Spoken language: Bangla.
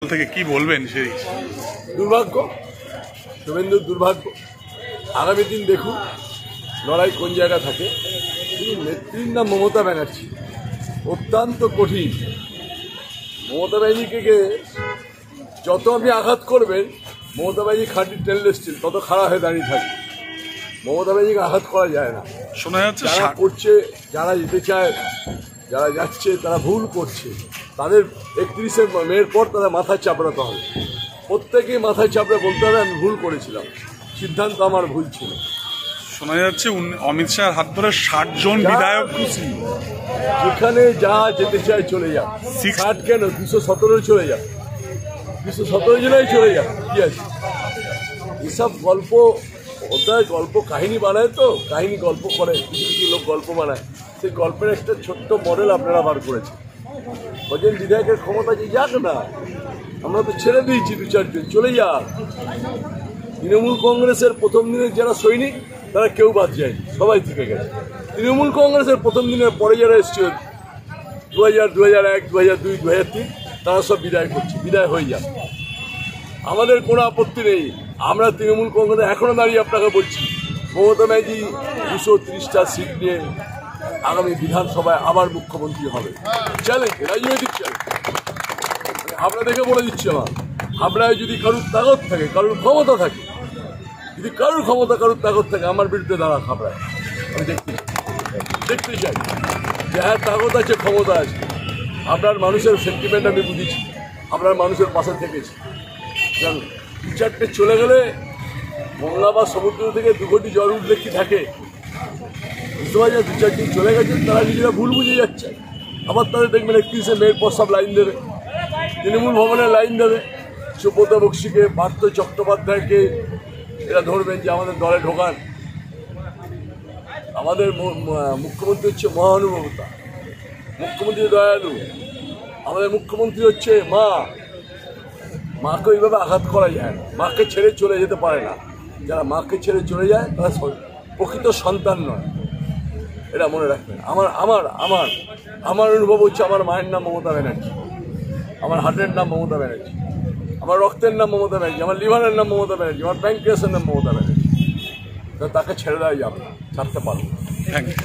থেকে কি বলবেন সেই দুর্ভাগ্য, শুভেন্দুর দুর্ভাগ্য। আগামী দিন দেখুন লড়াই কোন জায়গা থাকে। কিন্তু নেত্রীর নাম মমতা ব্যানার্জি, অত্যন্ত কঠিন। মমতা ব্যানার্জিকে যত আপনি আঘাত করবেন, মমতা ব্যানার্জি খাঁটি স্টেনলেস স্টিল তত খাড়া হয়ে দাঁড়িয়ে থাকবে। মমতা ব্যানার্জিকে আঘাত করা যায় না। শোনা যাচ্ছে যারা করছে, যারা যেতে চায়, যারা যাচ্ছে তারা ভুল করছে। তাদের 31শে মের পর তারা মাথায় চাপড়াতে হবে। প্রত্যেকেই মাথায় চাপড়ে বলতে হবে আমি ভুল করেছিলাম, সিদ্ধান্ত আমার ভুল ছিল। শোনা যাচ্ছে অমিত শাহর হাত ধরে 60 জন বিধায়ক খুশি, যেখানে যা যেতে চায় চলে যাক। 60 কেন, 217 চলে যাক, 217 জনেই চলে যাক, কি আছে। এসব গল্প ওটাই গল্প কাহিনী বানায়, তো কাহিনী গল্প করে, কিছু কিছু লোক গল্প বানায়। সেই গল্পের একটা ছোট্ট মডেল আপনারা বার করেছেন। কজন বিধায়কের ক্ষমতা যে যাক না, আমরা তো ছেড়ে দিয়েছি, 2-4 জন চলে যাক। তৃণমূল কংগ্রেসের প্রথম দিনের যারা সৈনিক তারা কেউ বাদ যায়নি, সবাই থেকে গেছে। তৃণমূল কংগ্রেসের প্রথম দিনের পরে যারা এসছে 2000, 2001, 2002, 2003 তারা সব বিদায় করছে, বিদায় হয়ে যাক। আমাদের কোনো আপত্তি নেই। আমরা তৃণমূল কংগ্রেস এখনো দাঁড়িয়ে আপনাকে বলছি, মমতা ব্যানার্জি 230টা সিট নিয়ে আগামী বিধানসভায় আবার মুখ্যমন্ত্রী হবে। চ্যালেঞ্জ, রাজনৈতিক চ্যালেঞ্জ। আমরা দেখে বলে দিচ্ছি, আমার হাবড়ায় যদি কারুর তাগত থাকে, কারুর ক্ষমতা থাকে, যদি কারুর ক্ষমতা কারুর তাগত থাকে, আমার বিরুদ্ধে দাঁড়াক হাবড়ায়। আমি দেখতে চাই যে হ্যাঁ তাগত আছে, ক্ষমতা আছে। আপনার মানুষের সেন্টিমেন্ট আমি বুঝেছি, আপনার মানুষের পাশে থেকেছি। কারণ 2-4টে চলে গেলে মংলা বা সমুদ্র থেকে 2 কোটি জল উঠলে কি থাকে, বুঝতে পারছেন। 2-4 দিন চলে গেছে, তারা নিজেরা ভুল বুঝে যাচ্ছে। আবার তাদের দেখবেন 31শে মের পর সব লাইন দেবে, তৃণমূল ভবনের লাইন দেবে। সুব্রত বক্সিকে, পার্থ চট্টোপাধ্যায়কে এরা ধরবেন যে আমাদের দলে ঢোকান। আমাদের মুখ্যমন্ত্রী হচ্ছে মহানুভবতা, মুখ্যমন্ত্রী দয়ালু। আমাদের মুখ্যমন্ত্রী হচ্ছে মা, মাকে ওইভাবে আঘাত করা যায় না, মাকে ছেড়ে চলে যেতে পারে না। যারা মাকে ছেড়ে চলে যায় তারা প্রকৃত সন্তান নয়, এটা মনে রাখবেন। আমার আমার আমার আমার অনুভব হচ্ছে, আমার মায়ের নাম মমতা ব্যানার্জি, আমার হার্টের নাম মমতা ব্যানার্জি, আমার রক্তের নাম মমতা ব্যানার্জি, আমার লিভারের নাম মমতা ব্যানার্জি, আমার প্যানক্রিয়াসের নাম মমতা ব্যানার্জি। তাকে ছেড়ে দেওয়া যাবে না, ছাড়তে পারবো। Thank you.